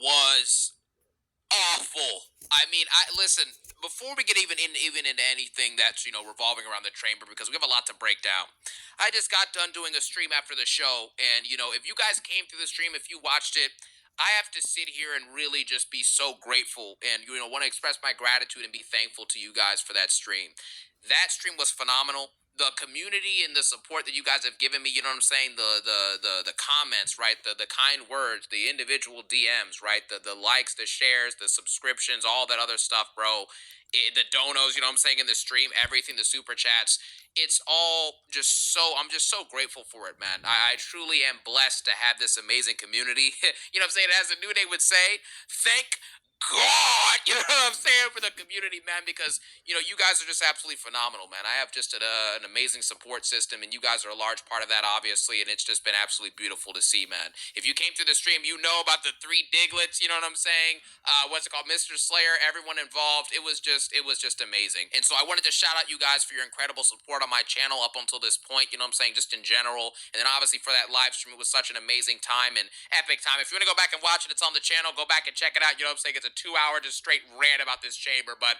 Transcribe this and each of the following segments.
was awful. I mean, listen. Before we get even into anything that's revolving around the chamber, because we have a lot to break down. I just got done doing a stream after the show, and if you guys came through the stream, if you watched it, I have to sit here and really just be so grateful, and want to express my gratitude and be thankful to you guys for that stream. That stream was phenomenal. The community and the support that you guys have given me, you know what I'm saying? The comments, right? The kind words, the individual DMs, right? The likes, the shares, the subscriptions, all that other stuff, bro. The donos, you know what I'm saying, in the stream, everything, the super chats. It's all just I'm just so grateful for it, man. I truly am blessed to have this amazing community. You know what I'm saying? As the New Day would say, thank God, you know what I'm saying, for the community, man, because, you guys are just absolutely phenomenal, man. I have just an amazing support system, and you guys are a large part of that, obviously, and it's just been absolutely beautiful to see, man. If you came through the stream, you know about the 3 Diglets, you know what I'm saying? What's it called? Mr. Slayer, everyone involved. It was just amazing. And so I wanted to shout out you guys for your incredible support on my channel up until this point, you know what I'm saying, just in general. And then obviously for that live stream, it was such an amazing time and epic time. If you want to go back and watch it, it's on the channel. Go back and check it out. You know what I'm saying? It's a 2-hour just straight rant about this chamber, but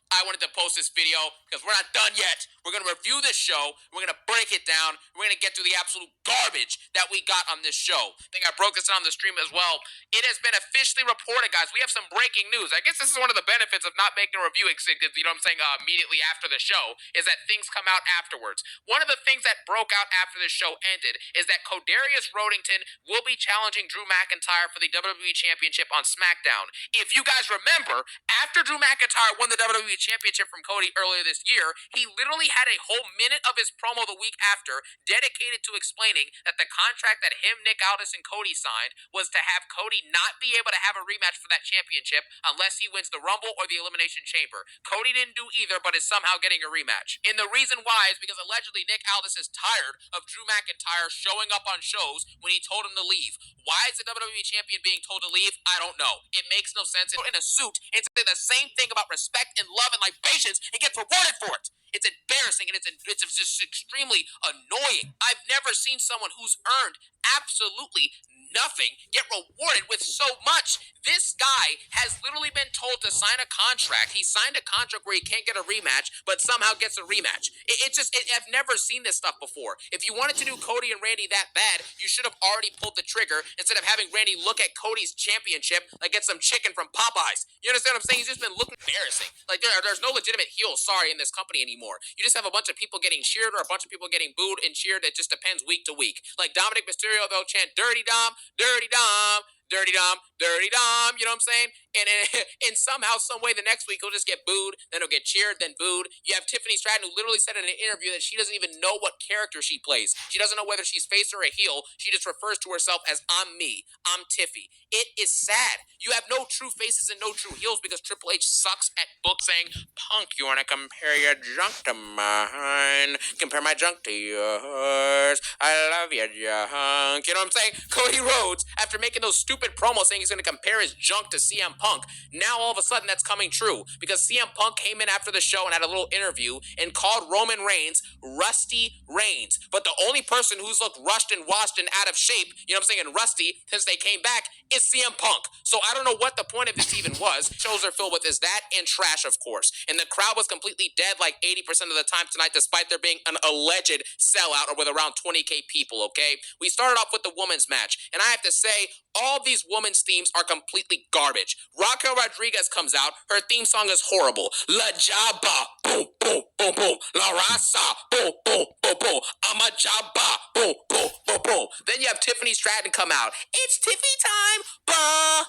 I wanted to post this video because we're not done yet. We're going to review this show. We're going to break it down. We're going to get through the absolute garbage that we got on this show. I think I broke this on the stream as well. It has been officially reported, guys. We have some breaking news. I guess this is one of the benefits of not making a review, you know what I'm saying, immediately after the show, is that things come out afterwards. One of the things that broke out after the show ended is that Codarius Rodington will be challenging Drew McIntyre for the WWE Championship on SmackDown. If you guys remember, after Drew McIntyre won the WWE Championship from Cody earlier this year, he literally had a whole minute of his promo the week after dedicated to explaining that the contract that him, Nick Aldis, and Cody signed was to have Cody not be able to have a rematch for that championship unless he wins the Rumble or the Elimination Chamber. Cody didn't do either, but is somehow getting a rematch. And the reason why is because allegedly Nick Aldis is tired of Drew McIntyre showing up on shows when he told him to leave. Why is the WWE Champion being told to leave? I don't know. It makes no sense. In a suit and say the same thing about respect and love and libations and gets rewarded for it. It's embarrassing and it's just extremely annoying. I've never seen someone who's earned absolutely nothing get rewarded with so much. This guy has literally been told to sign a contract. He signed a contract where he can't get a rematch, but somehow gets a rematch. I've never seen this stuff before. If you wanted to do Cody and Randy that bad, you should have already pulled the trigger instead of having Randy look at Cody's championship like it's some chicken from Popeyes. You understand what I'm saying? He's just been looking embarrassing. Like there's no legitimate heels, in this company anymore. You just have a bunch of people getting cheered or a bunch of people getting booed and cheered. It just depends week to week. Like Dominic Mysterio, they'll chant Dirty Dom, Dirty Dom, Dirty Dom, Dirty Dom, you know what I'm saying? And somehow, some way, the next week he'll just get booed, then he'll get cheered, then booed. You have Tiffany Stratton, who literally said in an interview that she doesn't even know what character she plays. She doesn't know whether she's face or a heel. She just refers to herself as I'm me. I'm Tiffy. It is sad. You have no true faces and no true heels because Triple H sucks at book saying, Punk, you want to compare your junk to mine? Compare my junk to yours. I love you, junk. You know what I'm saying? Cody Rhodes, after making those stupid promos saying he's going to compare his junk to CM Punk, now all of a sudden that's coming true because CM Punk came in after the show and had a little interview and called Roman Reigns Rusty Reigns. But the only person who's looked rushed and washed and out of shape, you know what I'm saying, and rusty since they came back is CM Punk. So I don't know what the point of this even was. Shows are filled with is that and trash, of course. And the crowd was completely dead like 80% of the time tonight, despite there being an alleged sellout or with around 20K people, okay? We started off with the women's match, and I have to say, all these women's themes are completely garbage. Raquel Rodriguez comes out. Her theme song is horrible. La Jabba, boom, boom, boom, boom. La Raza, boom, boom, boom, boom. I'm a Jabba, boom, boom, boom, boom. Then you have Tiffany Stratton come out. It's Tiffy time. Ba,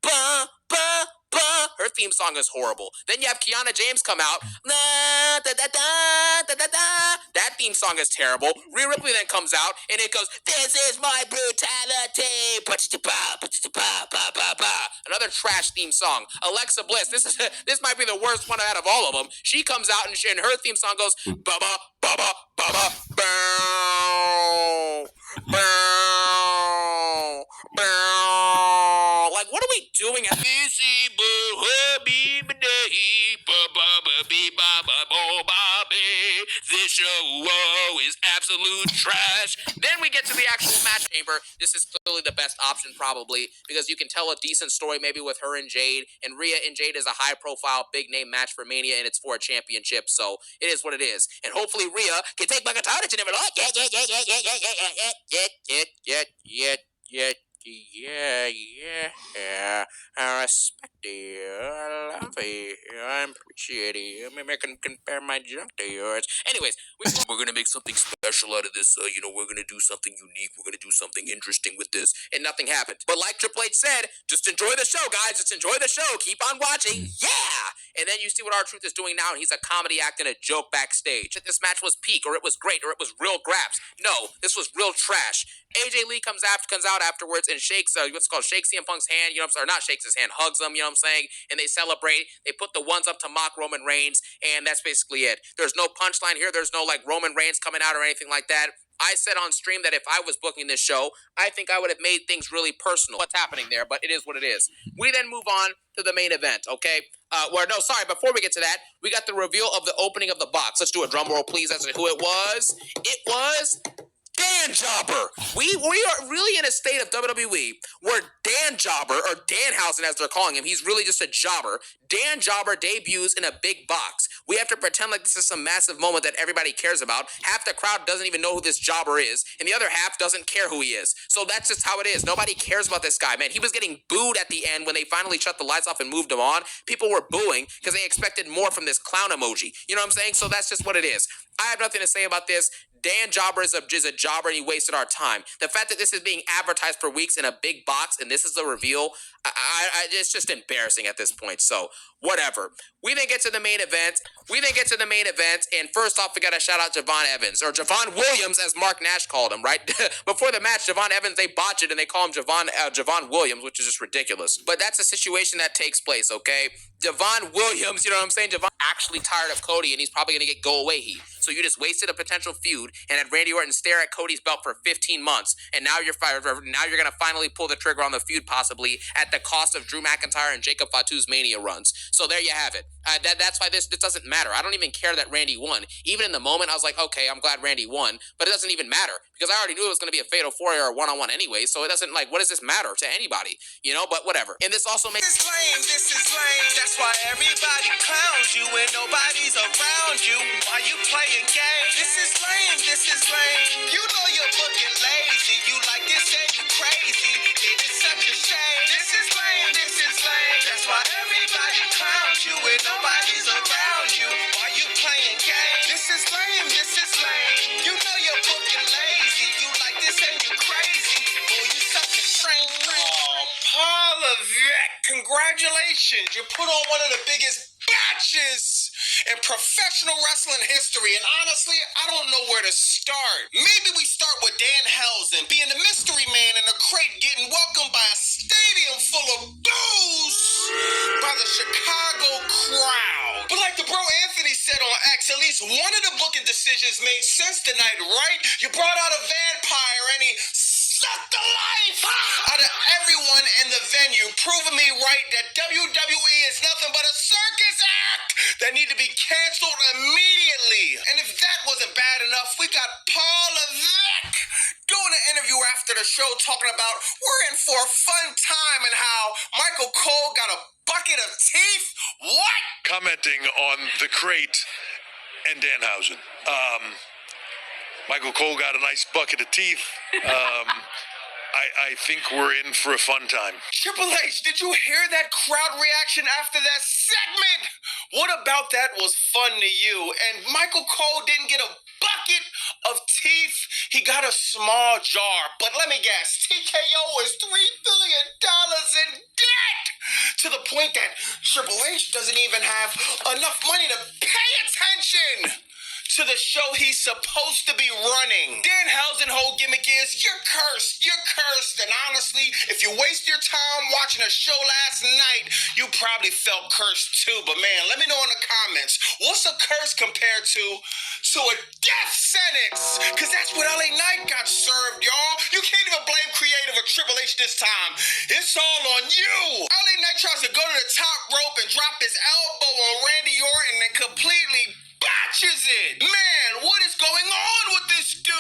ba, ba, ba. Her theme song is horrible. Then you have Kiana James come out. Da, da, da, da, da, da, da. That theme song is terrible. Rhea Ripley then comes out and it goes, this is my brutality. Another trash theme song. Alexa Bliss. This might be the worst one out of all of them. She comes out and her theme song goes, baba, baba, baba, bow, bow, bow. Like, what are we doing? This show is absolute trash. Then we get to the actual match chamber. This is clearly the best option probably because you can tell a decent story maybe with her and Jade. And Rhea and Jade is a high-profile, big-name match for Mania, and it's for a championship, so it is what it is. And hopefully Rhea can take my guitar that you never lost. I respect you, I love you, I appreciate you. Maybe I can compare my junk to yours. Anyways, we're gonna make something special out of this. We're gonna do something unique. We're gonna do something interesting with this, and nothing happened. But like Triple H said, just enjoy the show, guys. Just enjoy the show. Keep on watching. Yeah. And then you see what R-Truth is doing now, and he's a comedy act and a joke backstage. This match was peak, or it was great, or it was real grabs. No, this was real trash. AJ Lee comes out afterwards and shakes shakes CM Punk's hand, or not shakes his hand, hugs him, you know what I'm saying? And they celebrate. They put the ones up to mock Roman Reigns, and that's basically it. There's no punchline here. There's no Roman Reigns coming out or anything like that. I said on stream that if I was booking this show, I think I would have made things really personal. What's happening there, but it is what it is. We then move on to the main event, okay? Before we get to that, we got the reveal of the opening of the box. Let's do a drum roll, please, as to who it was. It was Dan Jobber. We are really in a state of WWE where Dan Jobber, or Danhausen as they're calling him, he's really just a jobber. Dan Jobber debuts in a big box. We have to pretend like this is some massive moment that everybody cares about. Half the crowd doesn't even know who this jobber is, and the other half doesn't care who he is. So that's just how it is. Nobody cares about this guy, man. He was getting booed at the end when they finally shut the lights off and moved him on. People were booing because they expected more from this clown emoji. You know what I'm saying? So that's just what it is. I have nothing to say about this. Dan Jobber is a jobber, and he wasted our time. The fact that this is being advertised for weeks in a big box, and this is the reveal, it's just embarrassing at this point. So, whatever. We then get to the main event. And first off, we got to shout out Javon Evans, or Javon Williams, as Mark Nash called him, right? Before the match, Javon Evans, they botch it, and they call him Javon Williams, which is just ridiculous. But that's a situation that takes place, okay? Javon Williams, you know what I'm saying? Javon actually tired of Cody, and he's probably going to get go-away heat. So you just wasted a potential feud and had Randy Orton stare at Cody's belt for 15 months, and now you're fired. Now you're going to finally pull the trigger on the feud, possibly at the cost of Drew McIntyre and Jacob Fatu's Mania runs. So there you have it. That's why this doesn't matter. I don't even care that Randy won. Even in the moment, I was like, okay, I'm glad Randy won, but it doesn't even matter because I already knew it was going to be a fatal four-way or one-on-one anyway. So it doesn't what does this matter to anybody? But whatever. And this also makes this is lame. That's why everybody clowns you when nobody's around you. Why you playing games? This is lame. You know you're looking lazy. You like this and you crazy. It is such a shame. This is lame. That's why everybody clowns you when nobody's around you. Why you playing games? This is lame. You know you're looking lazy. You like this and you crazy. Oh, you such a shame. Oh, Paul Levesque, congratulations. You put on one of the biggest batches in professional wrestling history, and honestly, I don't know where to start. Maybe we start with Danhausen being the mystery man in a crate, getting welcomed by a stadium full of boos by the Chicago crowd. But like the bro Anthony said on X, at least one of the booking decisions made sense tonight, right? You brought out a vampire and he sucked the life out of everyone in the venue, proving me right that WWE is nothing but a circus act that need to be canceled immediately. And if that wasn't bad enough, we got Paul Levesque doing an interview after the show talking about we're in for a fun time and how Michael Cole got a bucket of teeth. What? Commenting on the crate and Danhausen. Michael Cole got a nice bucket of teeth. I think we're in for a fun time. Triple H, did you hear that crowd reaction after that segment? What about that was fun to you? And Michael Cole didn't get a bucket of teeth. He got a small jar. But let me guess, TKO is $3 billion in debt. To the point that Triple H doesn't even have enough money to pay attention to the show he's supposed to be running. Danhausen's whole gimmick is, you're cursed. And honestly, if you waste your time watching a show last night, you probably felt cursed too. But man, let me know in the comments, what's a curse compared to a death sentence? Because that's what LA Knight got served, y'all. You can't even blame creative or Triple H this time. It's all on you. LA Knight tries to go to the top rope and drop his elbow on Randy Orton and completely botch crushes it. Man, what is going on with this dude?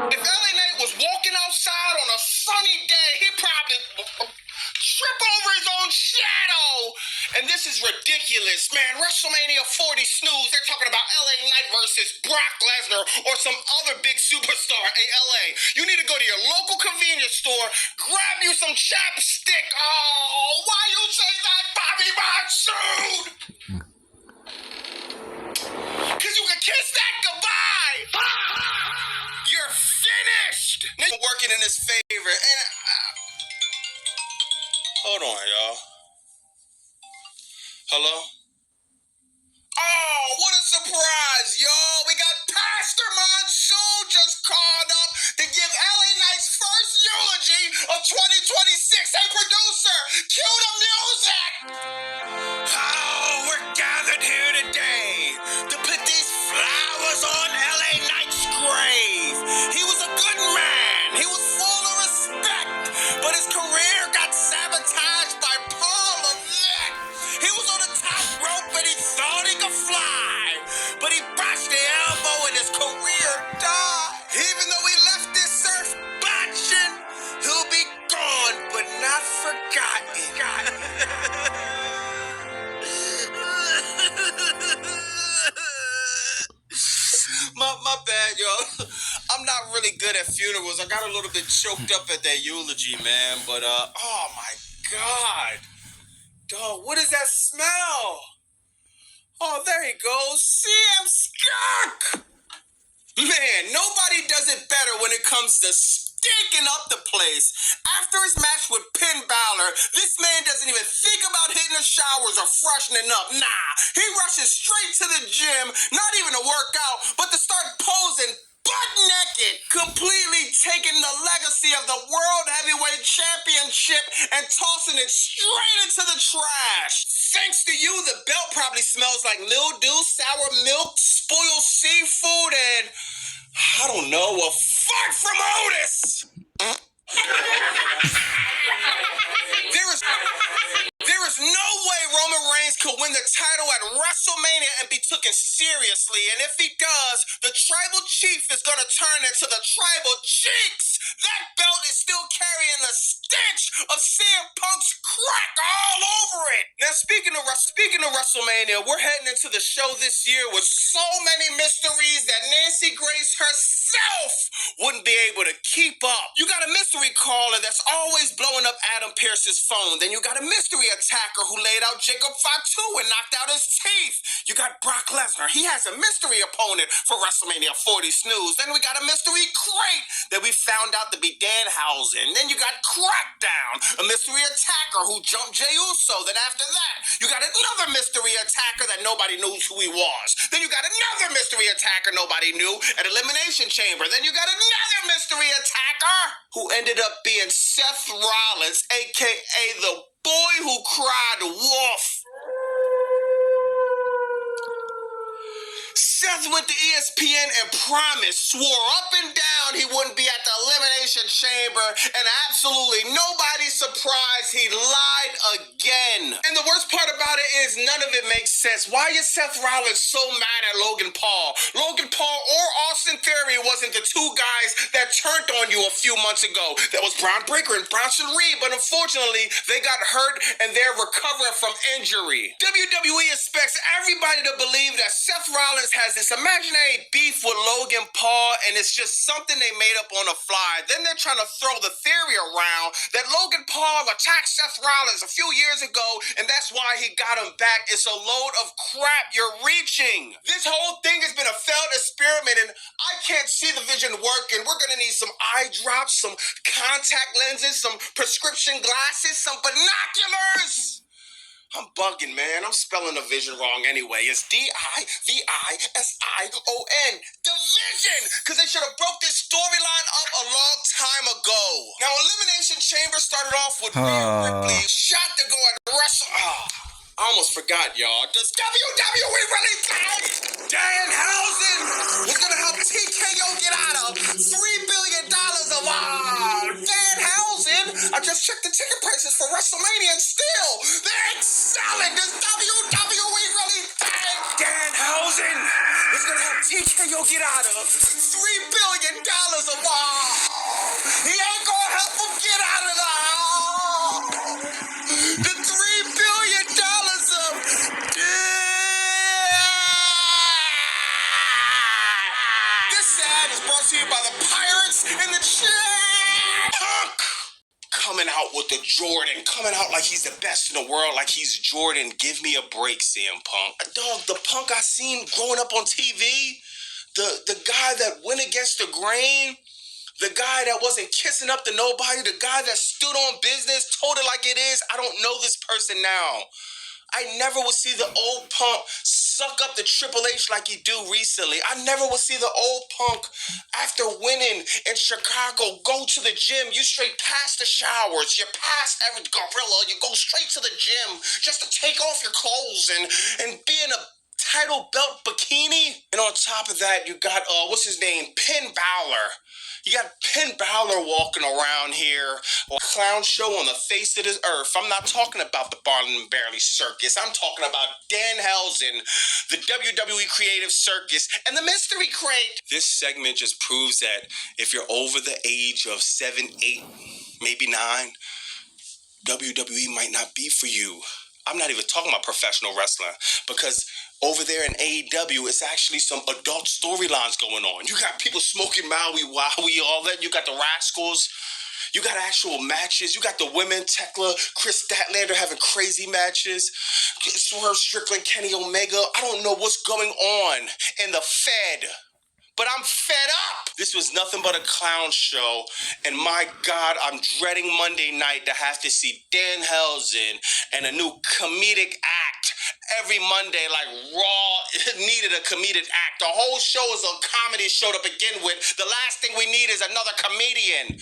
If LA Knight was walking outside on a sunny day, he probably trip over his own shadow. And this is ridiculous, man. WrestleMania 40 snooze. They're talking about LA Knight versus Brock Lesnar or some other big superstar. Hey, LA, you need to go to your local convenience store, grab you some chapstick. Oh, why you say that, Bobby Monsoon? Because you can kiss that goodbye. You're finished. Nigga working in his favor. And hold on, y'all. Hello? Oh, what a surprise, y'all. We got Pastor Monsoon just called up to give LA Knight's first eulogy of 2026. Hey, producer, cue the music. Oh, we're gathered here today to put these flowers on LA Knight's grave. He was a good man. He was full of respect, but his career got sabotaged by Paul Levesque. He was on the top rope and he thought he could fly, but he botched the elbow and his career died. Even though he left this earth botching, he'll be gone but not forgotten. My bad, y'all. I'm not really good at funerals. I got a little bit choked up at that eulogy, man. But, oh my God. Dog, what is that smell? Oh, there he goes. CM Skunk! Man, nobody does it better when it comes to stinking up the place. After his match with Finn Balor, this man doesn't even think about hitting the showers or freshening up. Nah, he rushes straight to the gym, not even to work out, but to start posing butt naked, completely taking the legacy of the World Heavyweight Championship and tossing it straight into the trash. Thanks to you, the belt probably smells like mildew, sour milk, spoiled seafood, and I don't know, a fart from Otis. There is no way Roman Reigns could win the title at WrestleMania and be taken seriously. And if he does, the tribal chief is going to turn into the tribal cheeks. That belt is still carrying the stench of CM Punk's crack all over it. Now, speaking of WrestleMania, we're heading into the show this year with so many mysteries that Nancy Grace herself wouldn't be able to keep up. You got a mystery caller that's always blowing up Adam Pearce's phone. Then you got a mystery attacker who laid out Jacob Fatu and knocked out his teeth. You got Brock Lesnar. He has a mystery opponent for WrestleMania 40 snooze. Then we got a mystery crate that we found out to be Danhausen. Then you got Crackdown, a mystery attacker who jumped Jey Uso. Then after that, you got another mystery attacker that nobody knew who he was. Then you got another mystery attacker nobody knew at Elimination Chamber. Then you got another mystery attacker who ended up being Seth Rollins, a.k.a. the boy who cried wolf. Seth went to ESPN and promised, swore up and down he wouldn't be at the Elimination Chamber, and absolutely nobody's surprised he lied again. And the worst part about it is none of it makes sense. Why is Seth Rollins so mad at Logan Paul? Logan Paul or Austin Theory wasn't the two guys that turned on you a few months ago. That was Braun Breaker and Bronson Reed, but unfortunately, they got hurt and they're recovering from injury. WWE expects everybody to believe that Seth Rollins has this imaginary beef with Logan Paul, and it's just something they made up on the fly. Then they're trying to throw the theory around that Logan Paul attacked Seth Rollins a few years ago, and that's why he got him back. It's a load of crap you're reaching. This whole thing has been a failed experiment, and I can't see the vision working. We're gonna need some eye drops, some contact lenses, some prescription glasses, some binoculars. I'm bugging, man. I'm spelling the vision wrong anyway. It's D-I-V-I-S-I-O-N. Division! Because they should have broke this storyline up a long time ago. Now, Elimination Chamber started off with Rhea Ripley, shot to go at Wrestle... I almost forgot, y'all. Does WWE really think Danhausen was going to help TKO get out of $3 billion of check the ticket prices for WrestleMania and still they're excelling. Does WWE really think Danhausen is going to have TKO get out of $3 billion of all? He ain't going to help him get out of the hole. The $3 billion of This ad is brought to you by the Pirates and the Chat. Punk coming out with the Jordan, coming out like he's the best in the world, like he's Jordan. Give me a break, CM Punk. Dog, the Punk I seen growing up on TV, the guy that went against the grain, the guy that wasn't kissing up to nobody, the guy that stood on business, told it like it is. I don't know this person now. I never would see the old Punk suck up the Triple H like he do recently. I never would see the old Punk after winning in Chicago go to the gym. You straight past the showers, you pass every gorilla, you go straight to the gym just to take off your clothes and be in a title belt bikini. And on top of that, you got what's his name, Finn Balor. You got Finn Balor walking around here, a clown show on the face of this earth. I'm not talking about the Barnum and Bailey Circus. I'm talking about Danhausen, the WWE Creative Circus, and the Mystery Crate. This segment just proves that if you're over the age of 7, 8, maybe 9, WWE might not be for you. I'm not even talking about professional wrestling, because over there in AEW, it's actually some adult storylines going on. You got people smoking Maui Wowie, all that. You got the Rascals. You got actual matches. You got the women, Tekla, Chris Statlander having crazy matches. Swerve Strickland, Kenny Omega. I don't know what's going on in the Fed, but I'm fed up. This was nothing but a clown show, and my God, I'm dreading Monday night to have to see Danhausen and a new comedic act every Monday. Like Raw needed a comedic act. The whole show is a comedy show to begin with. The last thing we need is another comedian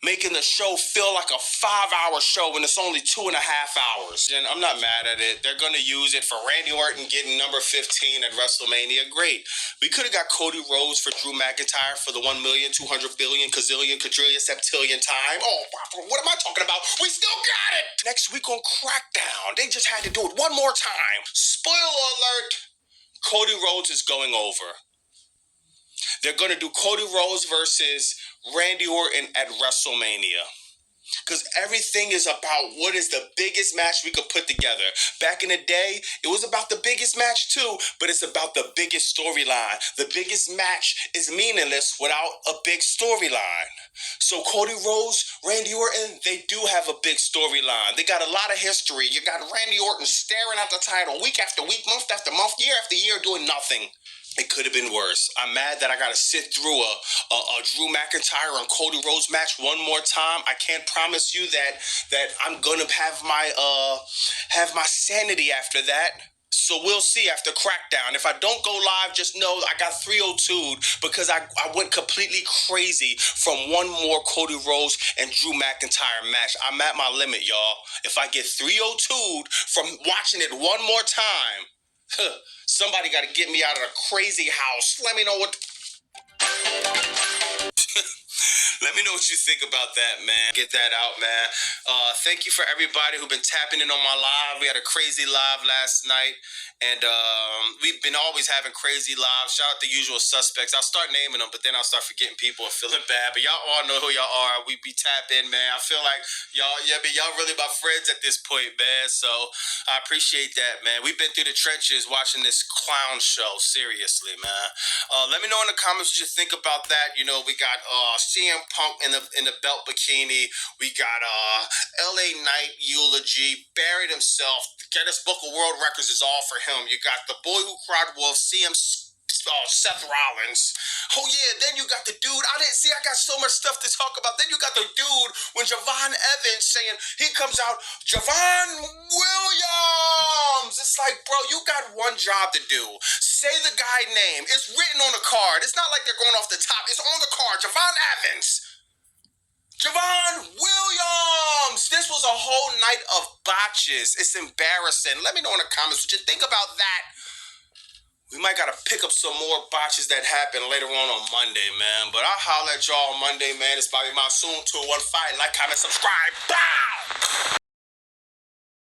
making the show feel like a 5-hour show when it's only 2.5 hours. And I'm not mad at it. They're going to use it for Randy Orton getting number 15 at WrestleMania. Great. We could have got Cody Rhodes for Drew McIntyre for the 1,200,000,000 quadrillion, septillion time. Oh, what am I talking about? We still got it. Next week on Crackdown, they just had to do it one more time. Spoiler alert, Cody Rhodes is going over. They're going to do Cody Rhodes versus Randy Orton at WrestleMania. Because everything is about what is the biggest match we could put together. Back in the day, it was about the biggest match too, but it's about the biggest storyline. The biggest match is meaningless without a big storyline. So Cody Rhodes, Randy Orton, they do have a big storyline. They got a lot of history. You got Randy Orton staring at the title week after week, month after month, year after year, doing nothing. It could have been worse. I'm mad that I got to sit through a Drew McIntyre and Cody Rhodes match one more time. I can't promise you that I'm gonna have my sanity after that. So we'll see after Crackdown. If I don't go live, just know I got 302'd because I went completely crazy from one more Cody Rhodes and Drew McIntyre match. I'm at my limit, y'all. If I get 302'd from watching it one more time, somebody got to get me out of the crazy house. Let me know what... Let me know what you think about that, man. Get that out, man. Thank you for everybody who've been tapping in on my live. We had a crazy live last night, and we've been always having crazy lives. Shout out the usual suspects. I'll start naming them, but then I'll start forgetting people and feeling bad. But y'all all know who y'all are. We be tapped in, man. I feel like y'all really my friends at this point, man. So I appreciate that, man. We've been through the trenches watching this clown show. Seriously, man. Let me know in the comments what you think about that. You know, we got CM Punk in the belt bikini. We got LA Knight eulogy, buried himself. Guinness Book of World Records is all for him. You got the boy who cried wolf, CM Seth Rollins. Oh yeah, then you got the dude. I got so much stuff to talk about. Then you got the dude when Javon Evans saying, he comes out, Javon Williams. It's like, bro, you got one job to do. Say the guy name. It's written on the card. It's not like they're going off the top. It's on the card. Javon Evans. Javon Williams. This was a whole night of botches. It's embarrassing. Let me know in the comments what you think about that. We might gotta pick up some more botches that happen later on Monday, man. But I'll holler at y'all on Monday, man. It's Bobby Monsoon, 201 Fight. Like, comment, subscribe. Bow!